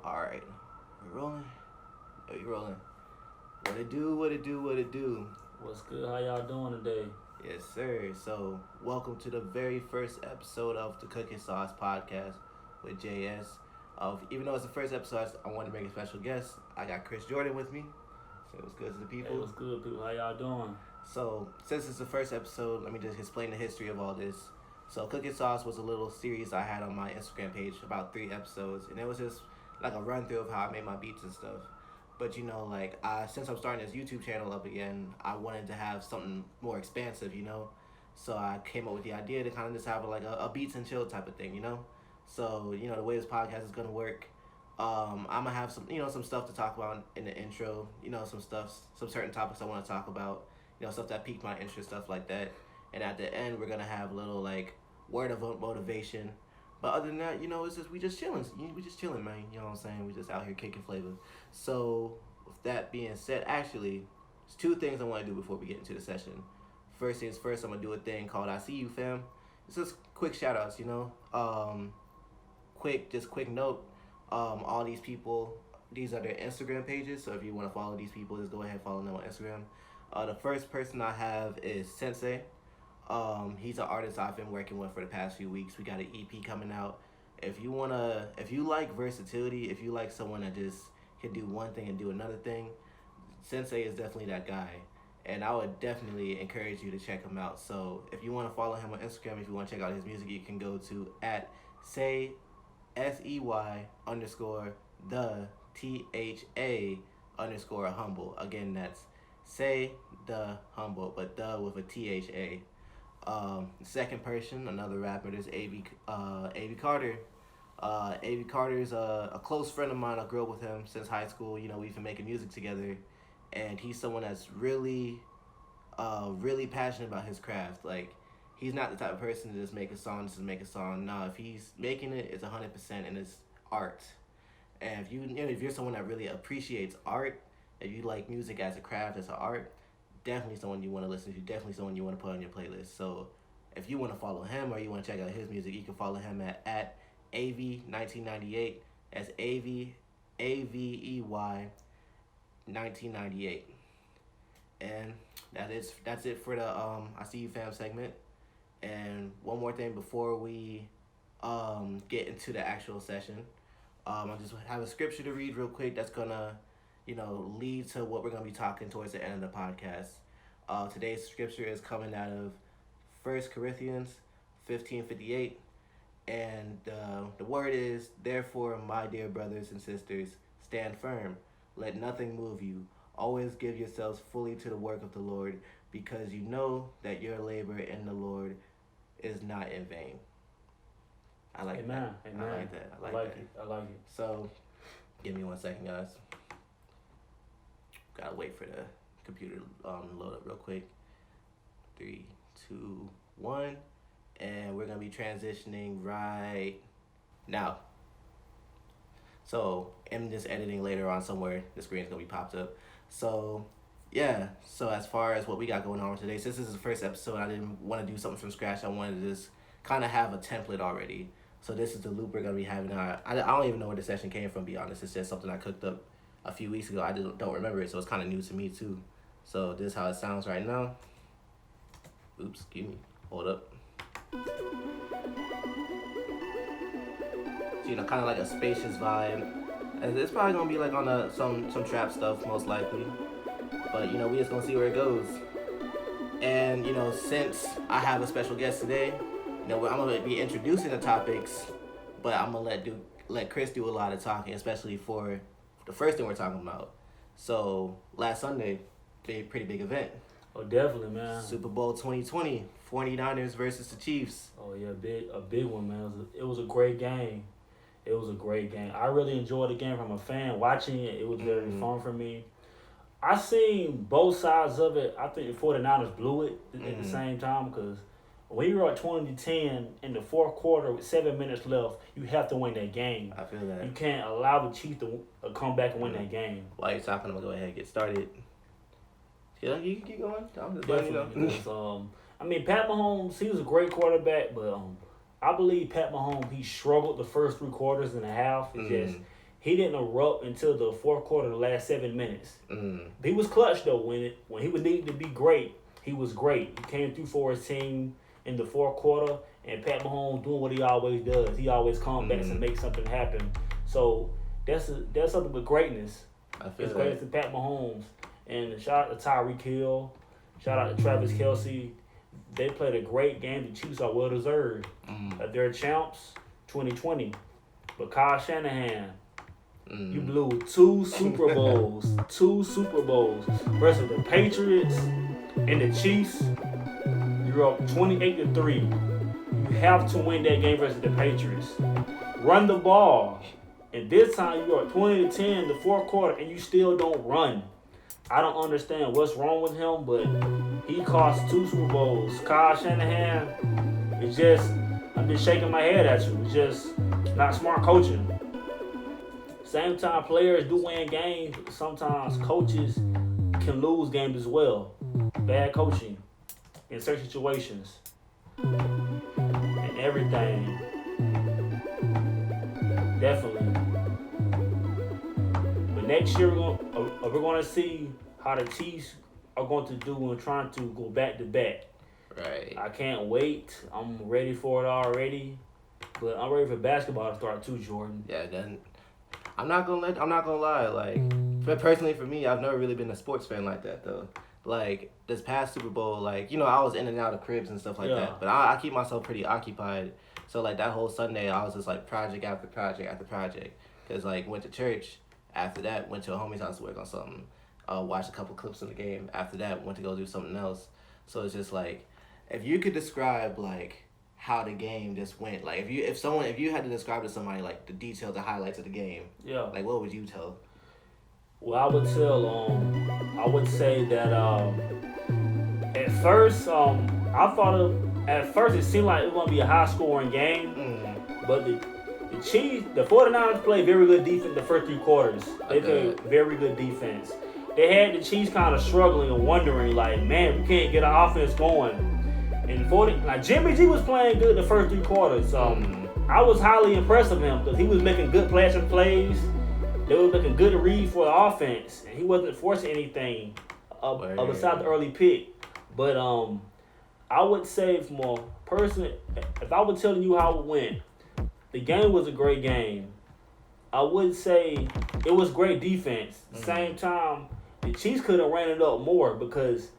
Alright. We rolling? Oh, you rolling. What it do, what it do, what it do. What's good? How y'all doing today? Yes, sir. So, welcome to the very first episode of the Cookin Sauce Podcast with JS. Even though it's the first episode, I wanted to make a special guest. I got Chris Jordan with me. Say what's good to the people. Hey, what's good, people? How y'all doing? So, since it's the first episode, let me just explain the history of all this. So, Cookin Sauce was a little series I had on my Instagram page, about 3 episodes, and it was just like a run through of how I made my beats and stuff. But since I'm starting this YouTube channel up again, I wanted to have something more expansive, So I came up with the idea to kind of just have a beats and chill type of thing, So, the way this podcast is gonna work, I'm gonna have some stuff to talk about in the intro, some certain topics I want to talk about, stuff that piqued my interest, stuff like that. And at the end, we're gonna have a little word of motivation. But other than that, we just chilling. We just chilling, man. You know what I'm saying? We just out here kicking flavor. So with that being said, actually, there's 2 things I want to do before we get into the session. First things first, I'm gonna do a thing called I See You, fam. It's just quick shout outs, quick note. All these people, these are their Instagram pages. So if you want to follow these people, just go ahead and follow them on Instagram. The first person I have is Sen-Sey. He's an artist I've been working with for the past few weeks. We got an EP coming out. If you like versatility, if you like someone that just can do one thing and do another thing, Sen-Sey is definitely that guy. And I would definitely encourage you to check him out. So if you want to follow him on Instagram, if you want to check out his music, you can go to @Sey _the_THA_humble. Again, that's Say the humble, but the with a THA. Second person, another rapper, is Avey Carter. Avey Carter's a close friend of mine. I grew up with him since high school. We've been making music together, and he's someone that's really passionate about his craft. He's not the type of person to just make a song just to make a song. No, if he's making it, it's 100% and it's art. And if you're someone that really appreciates art, if you like music as a craft, as an art, definitely someone you want to listen to, definitely someone you want to put on your playlist. So if you want to follow him or you want to check out his music, you can follow him at Avey1998. That's Avey, AVEY 1998. And that's it for the I See You Fam segment. And one more thing before we get into the actual session. I just have a scripture to read real quick that's gonna lead to what we're going to be talking towards the end of the podcast. Today's scripture is coming out of 1 Corinthians 15:58. And the word is, "Therefore, my dear brothers and sisters, stand firm. Let nothing move you. Always give yourselves fully to the work of the Lord, because you know that your labor in the Lord is not in vain." I like Amen. that. Amen. I like that. I like it. So, give me 1 second, guys. Gotta wait for the computer to load up real quick. 3, 2, 1. And we're going to be transitioning right now. So, in this editing later on somewhere, the screen's going to be popped up. So, yeah. So, as far as what we got going on today, since this is the first episode, I didn't want to do something from scratch. I wanted to just kind of have a template already. So, this is the loop we're going to be having. I don't even know where the session came from, to be honest. It's just something I cooked up a few weeks ago. I don't remember it, so it's kind of new to me too. So this is how it sounds right now. Oops, excuse me. Hold up. So, kind of like a spacious vibe. And it's probably gonna be on some trap stuff most likely. But we just gonna see where it goes. And since I have a special guest today, I'm gonna be introducing the topics, but I'm gonna let Chris do a lot of talking, especially for the first thing we're talking about. So last Sunday, pretty big event. Oh, definitely, man. Super Bowl 2020, 49ers versus the Chiefs. Oh yeah, a big one, man. It was a great game. I really enjoyed the game from a fan. Watching it, it was very fun for me. I seen both sides of it. I think the 49ers blew it at the same time, because when you were at 20-10 in the fourth quarter with 7 minutes left, you have to win that game. I feel that. You can't allow the Chiefs to come back and win that game. While you're talking, I'm going to go ahead and get started. Yeah, you can keep going. I'm just Definitely. Because, Pat Mahomes, he was a great quarterback, but I believe Pat Mahomes, he struggled the first 3 quarters and a half. It's just he didn't erupt until the fourth quarter, the last 7 minutes. He was clutch though when he was needed to be great. He was great. He came through for his team in the fourth quarter, and Pat Mahomes doing what he always does. He always comebacks and makes something happen. So that's something with greatness. It's greatness to Pat Mahomes. And shout out to Tyreek Hill. Shout out to Travis Kelce. They played a great game. The Chiefs are well deserved. They're champs 2020. But Kyle Shanahan, you blew 2 Super Bowls. 2 Super Bowls versus the Patriots and the Chiefs. You're up 28-3. You have to win that game versus the Patriots. Run the ball. And this time you're up 20-10 the fourth quarter and you still don't run. I don't understand what's wrong with him, but he cost 2 Super Bowls. Kyle Shanahan, I'm just shaking my head at you. It's just not smart coaching. Same time, players do win games. Sometimes coaches can lose games as well. Bad coaching in certain situations and everything. Definitely. But next year we're going to see how the Chiefs are going to do in trying to go back to back. Right. I can't wait. I'm ready for it already. But I'm ready for basketball to start too, Jordan. Yeah, then I'm not gonna lie. Like, personally for me, I've never really been a sports fan like that though. Like this past Super Bowl, like, you know, I was in and out of cribs and stuff like that. But I keep myself pretty occupied. So like that whole Sunday, I was just like project after project after project. Cause like went to church. After that, went to a homie's house to work on something. Watched a couple clips of the game. After that, went to go do something else. So it's just like, if you could describe like how the game just went, like if you had to describe to somebody like the details, the highlights of the game, like what would you tell? Well, I would say that at first, at first it seemed like it was going to be a high scoring game, but the Chiefs, the 49ers played very good defense the first 3 quarters. They played very good defense. They had the Chiefs kind of struggling and wondering, like, man, we can't get our offense going. And Jimmy G was playing good the first 3 quarters. I was highly impressed with him because he was making good flashing plays. They were making good reads for the offense, and he wasn't forcing anything besides the early pick. But I would say from a person, if I was telling you how it went, the game was a great game. I would say it was great defense. At the same time, the Chiefs could have ran it up more because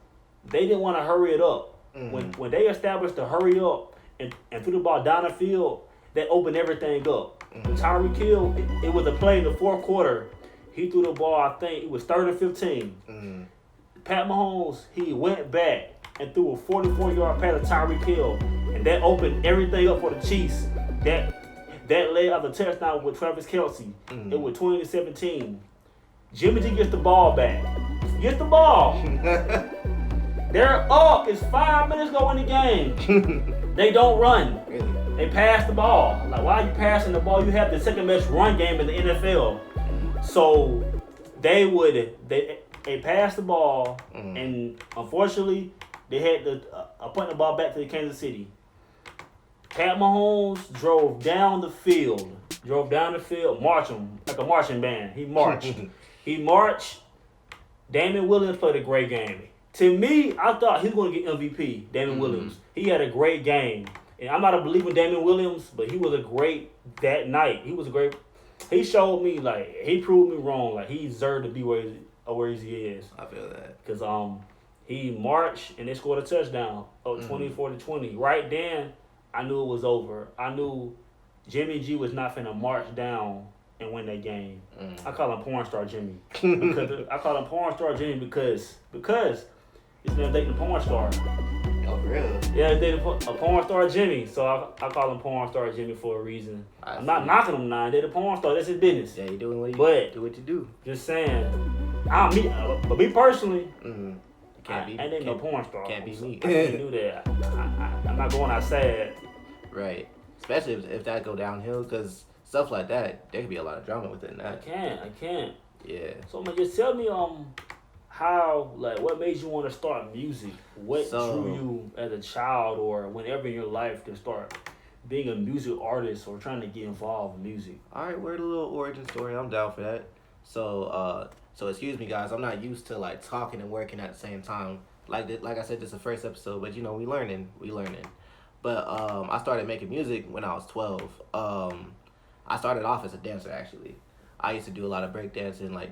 they didn't want to hurry it up. When they established the hurry up and threw the ball down the field, that opened everything up. Tyreek Hill, it was a play in the fourth quarter. He threw the ball, I think it was 3rd and 15. Pat Mahomes, he went back and threw a 44-yard pass to Tyreek Hill, and that opened everything up for the Chiefs. That led out the touchdown with Travis Kelce. It was 20-17. Jimmy G gets the ball back. Gets the ball. They're up. It's 5 minutes go in the game. They don't run. Really? They pass the ball. Like, why are you passing the ball? You have the second best run game in the NFL. So they passed the ball, and unfortunately, they had to punt the ball back to Kansas City. Pat Mahomes drove down the field, marching like a marching band. He marched. Damon Williams played a great game. To me, I thought he was going to get MVP, Damon Williams. He had a great game. And I'm not a believer in Damon Williams, but he was a great that night. He showed me, like, he proved me wrong. Like, he deserved to be where he is. I feel that. Because he marched and they scored a touchdown, 24-20. Right then, I knew it was over. I knew Jimmy G was not finna march down and win that game. I call him Porn Star Jimmy. Because he's been dating a porn star. Oh, really? Yeah, dating a porn star Jimmy. So I call him Porn Star Jimmy for a reason. I'm not knocking him now. They're the porn star. That's his business. Yeah, you're doing what you do. Just saying. But me personally, I ain't no porn star. Can't be me. I can't do that. I'm not going outside. Right. Especially if that go downhill, because stuff like that, there could be a lot of drama within that. I can't. Yeah. So man, just tell me how, like, what made you want to start music? What drew you as a child or whenever in your life to start being a music artist or trying to get involved in music? All right, we're the little origin story. I'm down for that. So excuse me, guys. I'm not used to like talking and working at the same time. Like I said, this is the first episode, but we learning. But I started making music when I was 12. I started off as a dancer actually. I used to do a lot of break dancing, like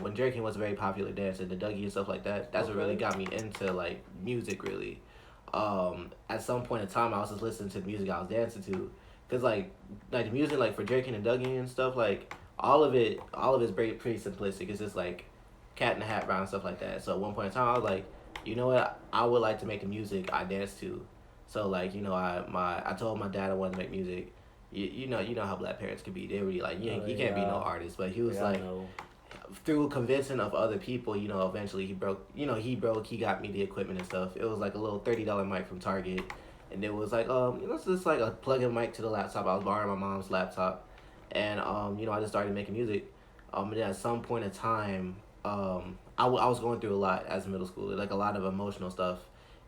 when jerking was a very popular dance and the Dougie and stuff like that. That's what really got me into like music really. At some point in time, I was just listening to the music I was dancing to, cause like the music like for jerking and Dougie and stuff, like all of it's pretty simplistic. It's just like Cat in the Hat round and stuff like that. So at one point in time, I was like, you know what, I would like to make a music I dance to. So like I told my dad I wanted to make music. You know how black parents can be. They really like you can't be no artist. But he was like, through convincing of other people, eventually he broke. He got me the equipment and stuff. It was like a little $30 mic from Target, and it was like it's just like a plug-in mic to the laptop. I was borrowing my mom's laptop, and I just started making music. And then at some point in time, I was going through a lot as a middle schooler, like a lot of emotional stuff.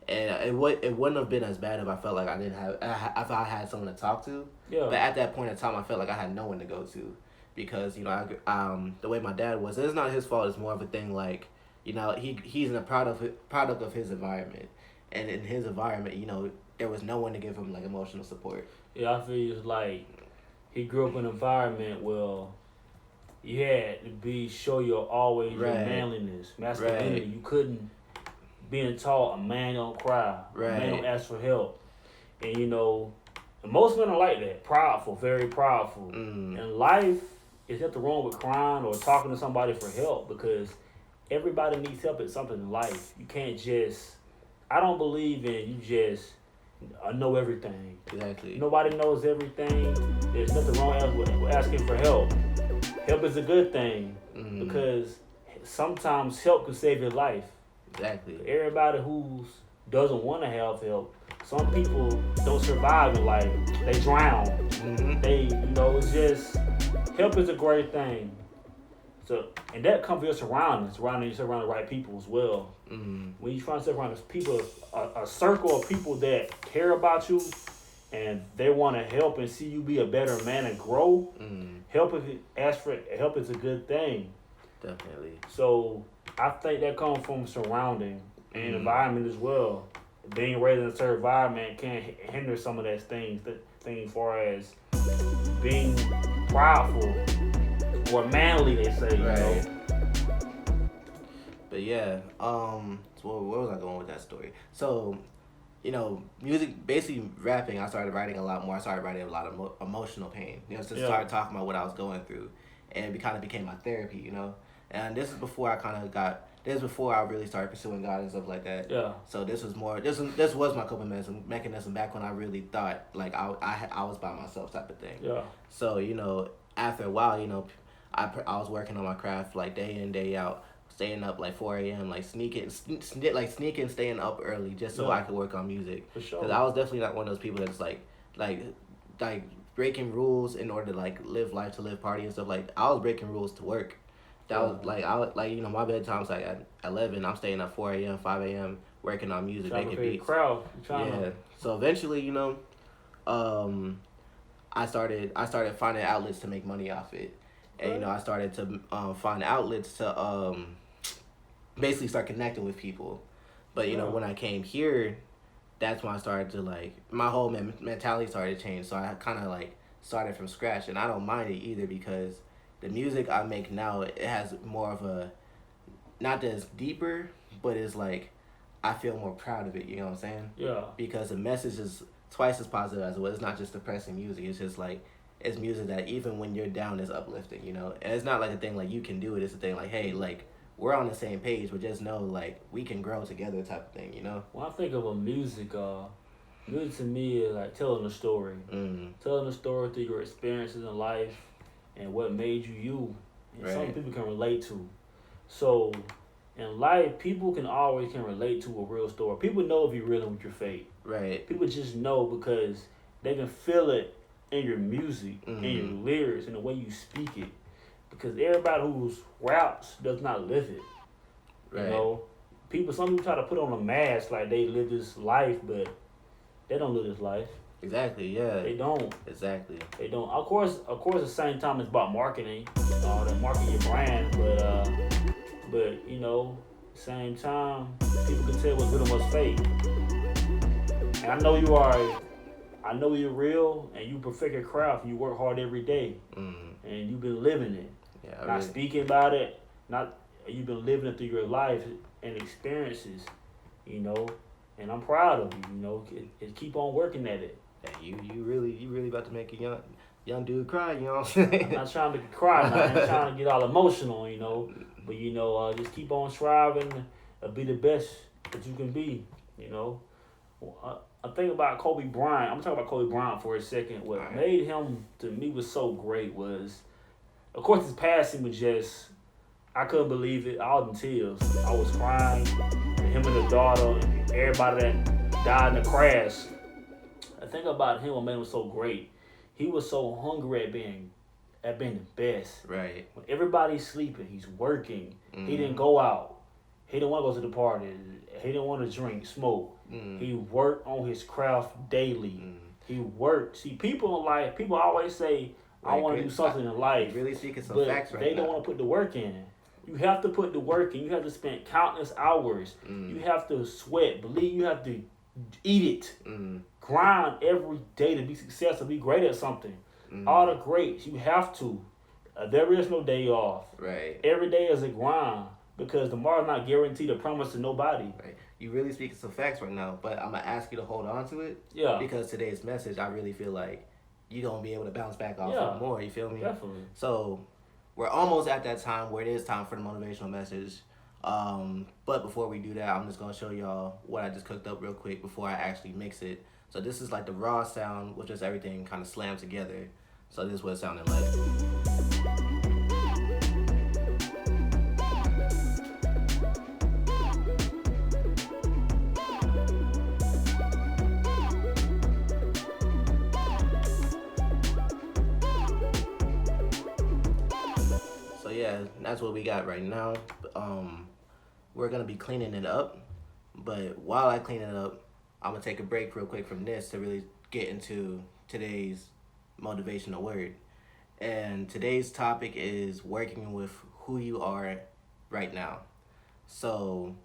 And it wouldn't have been as bad if I felt like if I had someone to talk to. Yeah. But at that point in time, I felt like I had no one to go to, because the way my dad was, it's not his fault. It's more of a thing like, he's a product of his environment, and in his environment, there was no one to give him like emotional support. Yeah, I feel it's like he grew up in an environment where you had to show your your manliness, masculinity. Right. You couldn't. Being taught a man don't cry, a man don't ask for help, and and most men are like that, prideful, very prideful. In life, there's nothing wrong with crying or talking to somebody for help, because everybody needs help at something in life. You can't I don't believe in you just know everything. Exactly. Nobody knows everything. There's nothing wrong with asking for help. Help is a good thing, because sometimes help can save your life. Exactly. Everybody who doesn't want to have help, some people don't survive in life. They drown. They, it's just, help is a great thing. So, and that comes with your surroundings. You sit around the right people as well. When you try to sit around people, a circle of people that care about you and they want to help and see you be a better man and grow. Ask for help is a good thing. Definitely. So I think that comes from surrounding and environment as well. Being raised in a certain environment can hinder some of those things. Things far as being prideful or manly, they say. But yeah, so where was I going with that story? So, music, basically rapping, I started writing a lot more. I started writing a lot of emotional pain. Started talking about what I was going through, and it kind of became my therapy. And this is before I really started pursuing God and stuff like that. Yeah. So this was my coping mechanism back when I really thought like I was by myself type of thing. Yeah. So after a while, I was working on my craft like day in day out, staying up like 4 a.m. like sneaking, staying up early just so I could work on music. For sure. Because I was definitely not one of those people that's like breaking rules in order to like live life, to live party and stuff. Like I was breaking rules to work. That was my bedtime's like at 11. I'm staying up 4 a.m., 5 a.m. working on music, making beats. Crowd. So eventually, I started finding outlets to make money off it, and I started to find outlets to basically start connecting with people. But when I came here, that's when I started to like my whole mentality started to change. So I kind of like started from scratch, and I don't mind it either, because the music I make now, it has more of a, not that it's deeper, but it's like, I feel more proud of it, you know what I'm saying? Yeah. Because the message is twice as positive as it was. It's not just depressing music, it's just like, it's music that even when you're down is uplifting, And it's not like a thing like you can do it, it's a thing like, hey, like, we're on the same page, but just know, like, we can grow together type of thing, When I think of a music to me is like telling a story. Telling a story through your experiences in life, and what made you, and some people can relate to. So, in life, people can relate to a real story. People know if you're real with your faith. Right. People just know because they can feel it in your music, in your lyrics, in the way you speak it. Because everybody who's raps does not live it. Right. Some people try to put on a mask like they live this life, but they don't live this life. Exactly. Yeah. They don't. Exactly. They don't. Of course, at the same time, it's about marketing. That market your brand, but same time, people can tell what's real and what's fake. And I know you are. I know you're real, and you perfect your craft. And you work hard every day, and you've been living it. Yeah. Not speaking about it. You've been living it through your life and experiences. And I'm proud of you. And keep on working at it. You really about to make a young dude cry. You know what I'm saying? I'm not trying to cry. I ain't trying to get all emotional. But just keep on striving to be the best that you can be. I think about Kobe Bryant. I'm talking about Kobe Bryant for a second. What made him to me was so great was, of course, his passing was just, I couldn't believe it. I was in tears. I was crying. Him and the daughter, and everybody that died in the crash. I think about him. What made him so great. He was so hungry at being the best. Right. When everybody's sleeping, he's working. He didn't go out. He didn't want to go to the party. He didn't want to drink, smoke. He worked on his craft daily. He worked. See, people in life, people always say, I want to do something in life. Really speaking some but facts right they now. don't want to put the work in. You have to put the work in. You have to spend countless hours. You have to sweat, believe. You have to eat it. Grind every day to be successful, be great at something. All the greats, you have to. There is no day off. Right. Every day is a grind because tomorrow's not guaranteed a promise to nobody. Right. You really speaking some facts right now, but I'm going to ask you to hold on to it. Yeah. Because today's message, I really feel like you're going to be able to bounce back off it more. You feel me? Definitely. So we're almost at that time where it is time for the motivational message. But before we do that, I'm just going to show y'all what I just cooked up real quick before I actually mix it. So this is like the raw sound with just everything kind of slammed together. So this is what it sounded like. So yeah, that's what we got right now. We're gonna be cleaning it up, but while I clean it up, I'm gonna take a break real quick from this to really get into today's motivational word. And today's topic is working with who you are right now. So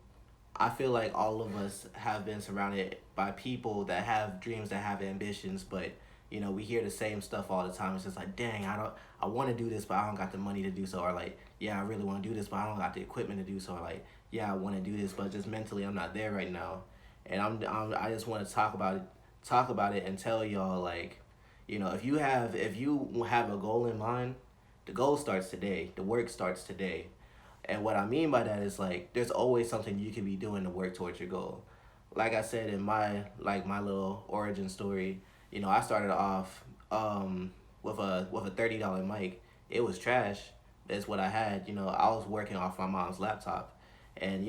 I feel like all of us have been surrounded by people that have dreams, that have ambitions, but we hear the same stuff all the time. It's just like, dang, I want to do this, but I don't got the money to do so. Or like, yeah, I really want to do this, but I don't got the equipment to do so. Or like, yeah, I want to do this, but just mentally I'm not there right now. And I just want to talk about it and tell y'all, like, if you have a goal in mind, the goal starts today. The work starts today. And what I mean by that is, like, there's always something you can be doing to work towards your goal. Like I said in my little origin story, I started off with a $30 mic. It was trash. That's what I had. I was working off my mom's laptop. And,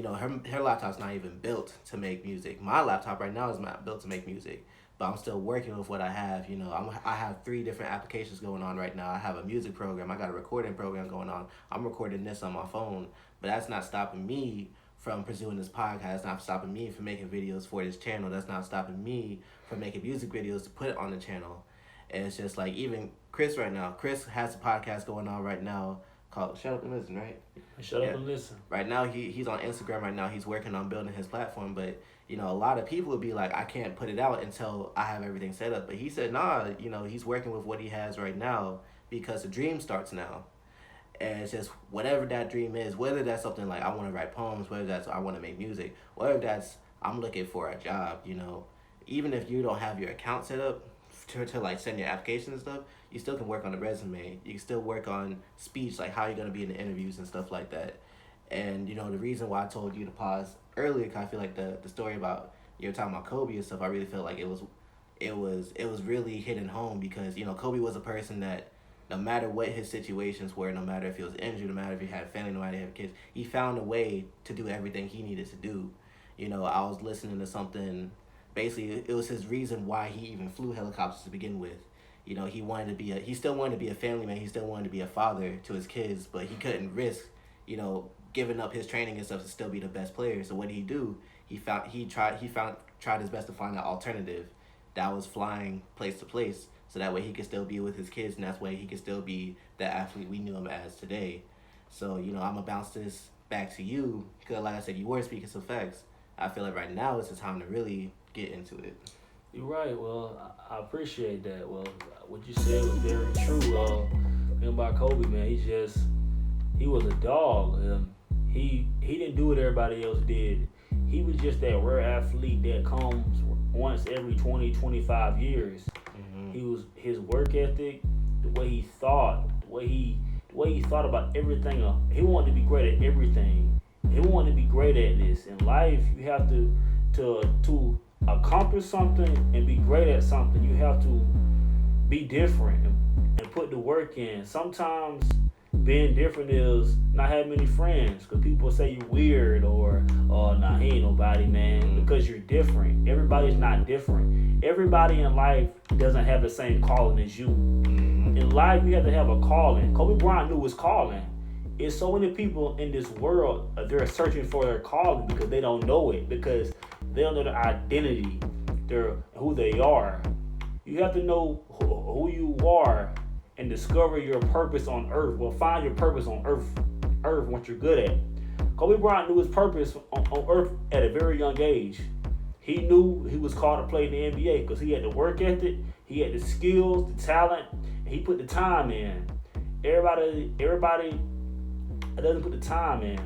her laptop's not even built to make music. My laptop right now is not built to make music. But I'm still working with what I have. I have 3 different applications going on right now. I have a music program. I got a recording program going on. I'm recording this on my phone. But that's not stopping me from pursuing this podcast. It's not stopping me from making videos for this channel. That's not stopping me from making music videos to put it on the channel. And it's just like, even Chris right now. Chris has a podcast going on right now called Shut Up and Listen, right? Shut Up and Listen. Right now, he's on Instagram right now. He's working on building his platform. But, a lot of people would be like, I can't put it out until I have everything set up. But he said, nah, he's working with what he has right now because the dream starts now. And it's just whatever that dream is, whether that's something like I want to write poems, whether that's I want to make music, whether that's I'm looking for a job, even if you don't have your account set up to like send your application and stuff, you still can work on the resume. You can still work on speech, like how you're going to be in the interviews and stuff like that. And, the reason why I told you to pause earlier, because I feel like the story about you were talking about Kobe and stuff, I really felt like it was really hitting home because, Kobe was a person that no matter what his situations were, no matter if he was injured, no matter if he had a family, no matter if he had kids, he found a way to do everything he needed to do. I was listening to something, basically it was his reason why he even flew helicopters to begin with. He still wanted to be a family man, he still wanted to be a father to his kids, but he couldn't risk, giving up his training and stuff to still be the best player. So what did he do? He tried his best to find an alternative. that was flying place to place, so that way he could still be with his kids, and that's way he could still be the athlete we knew him as today. So, I'm going to bounce this back to you, because like I said, you were speaking some facts. I feel like right now is the time to really get into it. You're right. Well, I appreciate that. Well, what you said was very true. Thing about Kobe, man, he was a dog. He didn't do what everybody else did. He was just that rare athlete that comes once every 20, 25 years. Mm-hmm. He was his work ethic, the way he thought, the way he thought about everything. He wanted to be great at everything. He wanted to be great at this. In life, you have to accomplish something and be great at something. You have to be different and put the work in. Sometimes being different is not having many friends, because people say you're weird or nah, he ain't nobody, man, because you're different. Everybody's not different. Everybody in life doesn't have the same calling as you. In life, you have to have a calling. Kobe Bryant knew his calling. It's so many people in this world, they're searching for their calling because they don't know it, because they don't know their identity, who they are. You have to know who you are and discover your purpose on earth. Well, find your purpose on earth, what you're good at. Kobe Bryant knew his purpose on earth at a very young age. He knew he was called to play in the NBA because he had the work ethic, he had the skills, the talent, and he put the time in. Everybody doesn't put the time in.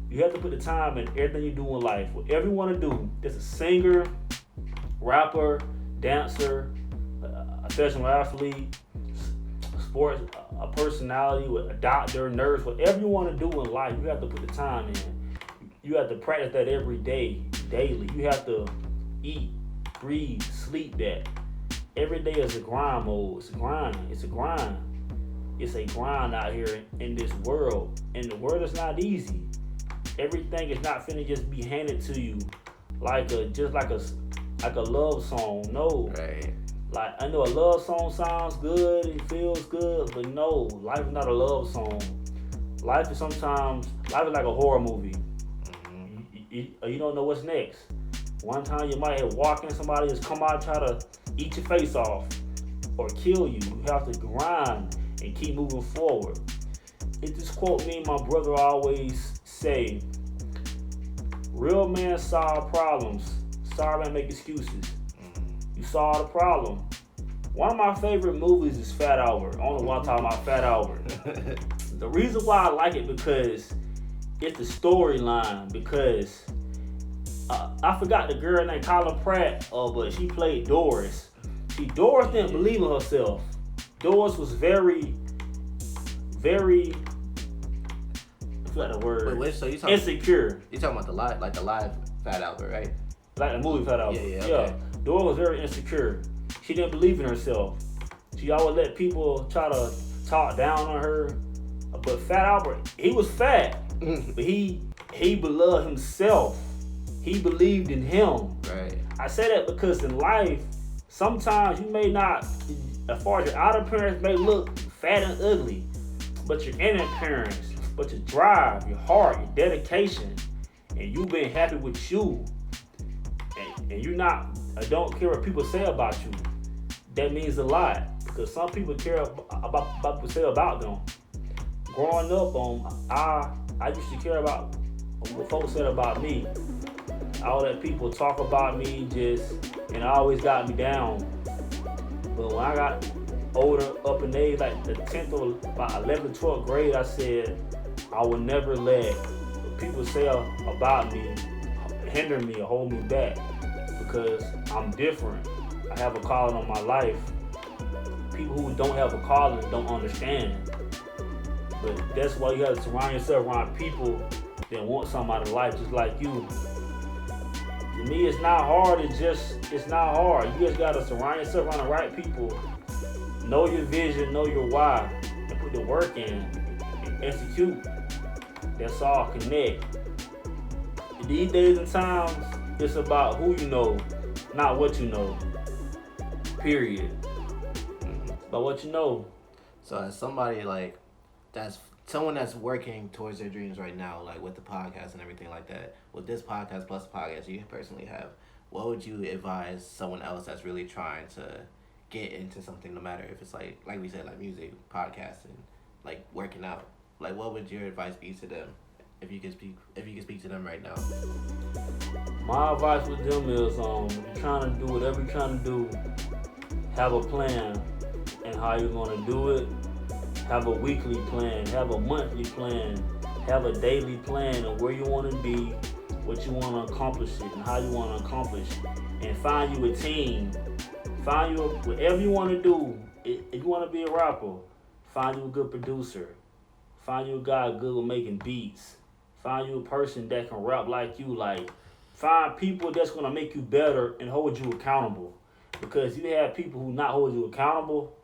You have to put the time in everything you do in life. Whatever you want to do, there's a singer, rapper, dancer, a professional athlete, sports, a personality, a doctor, nurse, whatever you want to do in life, you have to put the time in. You have to practice that every day, daily. You have to eat, breathe, sleep that. Every day is a grind mode. It's a grind. It's a grind. It's a grind out here in this world. And the world is not easy. Everything is not finna just be handed to you like a love song. No. Right. Like, I know a love song sounds good and feels good, but no, life is not a love song. Life is like a horror movie. Mm-hmm. You don't know what's next. One time you might have walked in, somebody just come out and try to eat your face off or kill you. You have to grind and keep moving forward. It's this quote me and my brother always say: real men solve problems. Sorry man make excuses. You solve the problem. One of my favorite movies is Fat Albert. I don't know why I'm talking about Fat Albert. The reason why I like it because it's the storyline. Because I forgot the girl named Colin Pratt, but she played Doris. Doris didn't believe in herself. Doris was very, very, I forgot the word. Wait, so insecure. You talking about the live Fat Albert, right? Like the movie Fat Albert. Yeah. Okay. Doris was very insecure. She didn't believe in herself. She always let people try to talk down on her. But Fat Albert, he was fat, but he believed himself. He believed in him. Right. I say that because in life, sometimes you may not, as far as your outer appearance may look fat and ugly, but your inner appearance, but your drive, your heart, your dedication, and you being happy with you, and you're not, don't care what people say about you, that means a lot. Because some people care about what people say about them. Growing up, I used to care about what folks said about me. I would let people talk about me and it always got me down. But when I got older, up in age, like the 10th or about 11th, 12th grade, I said I would never let what people say about me hinder me or hold me back, because I'm different. I have a calling on my life. People who don't have a calling don't understand. But that's why you have to surround yourself around people that want something out of life just like you. To me, it's not hard. It's not hard. You just gotta surround yourself around the right people. Know your vision, know your why, and put the work in and execute. That's all. Connect. These days and times, it's about who you know, not what you know. Period. It's about what you know. So as somebody that's someone that's working towards their dreams right now, like with the podcast and everything like that, with this podcast plus the podcast you personally have, what would you advise someone else that's really trying to get into something, no matter if it's like we said, like music, podcasting, like working out? Like, what would your advice be to them if you could speak to them right now? My advice with them is, if you're trying to do whatever you're trying to do, have a plan and how you're going to do it. Have a weekly plan, have a monthly plan, have a daily plan of where you want to be, what you want to accomplish it, and how you want to accomplish it. And find you a team. Find you whatever you want to do. If you want to be a rapper, find you a good producer. Find you a guy good with making beats. Find you a person that can rap like you. Like, find people that's going to make you better and hold you accountable. Because you have people who not hold you accountable,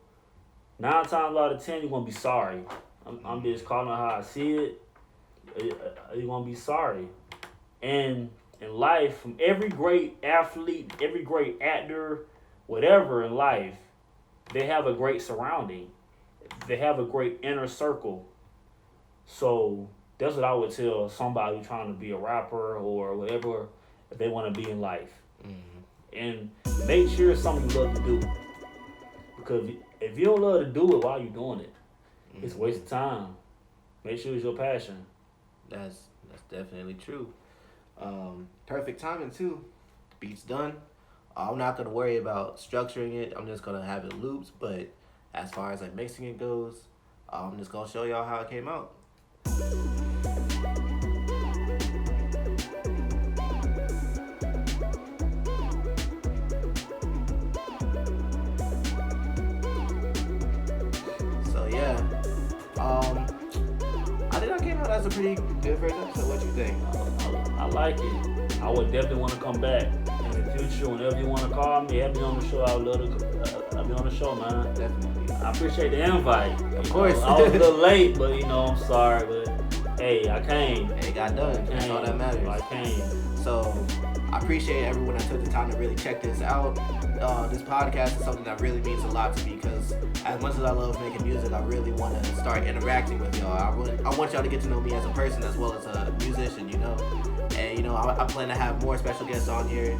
9 times out of 10, you're going to be sorry. I'm just calling it how I see it. You're going to be sorry. And in life, from every great athlete, every great actor, whatever in life, they have a great surrounding. They have a great inner circle. So that's what I would tell somebody who's trying to be a rapper or whatever they want to be in life. And make sure it's something you love to do. Because if you don't love to do it, why are you doing it? It's a waste of time. Make sure it's your passion. That's definitely true. Perfect timing too. Beat's done. I'm not gonna worry about structuring it. I'm just gonna have it loops. But as far as like mixing it goes, I'm just gonna show y'all how it came out. I think I came out as a pretty good first episode. What you think? I like it. I would definitely want to come back in the future. Whenever you want to call me, have me on the show. I would love to be on the show, man. Definitely. I appreciate the invite. Of course. I was a little late, but I'm sorry. But hey, I came. Hey, it got done. That's all that matters. I came. So I appreciate everyone that took the time to really check this out. This podcast is something that really means a lot to me because as much as I love making music, I really want to start interacting with y'all. I want y'all to get to know me as a person as well as a musician, And, I plan to have more special guests on here,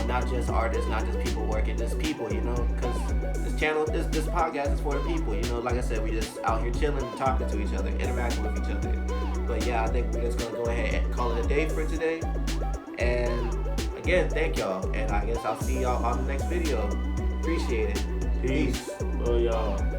not just artists, not just people working, just people, because this channel, this podcast is for the people, Like I said, we just out here chilling, talking to each other, interacting with each other. But yeah, I think we're just going to go ahead and call it a day for today. And again, thank y'all. And I guess I'll see y'all on the next video. Appreciate it. Peace. Love y'all.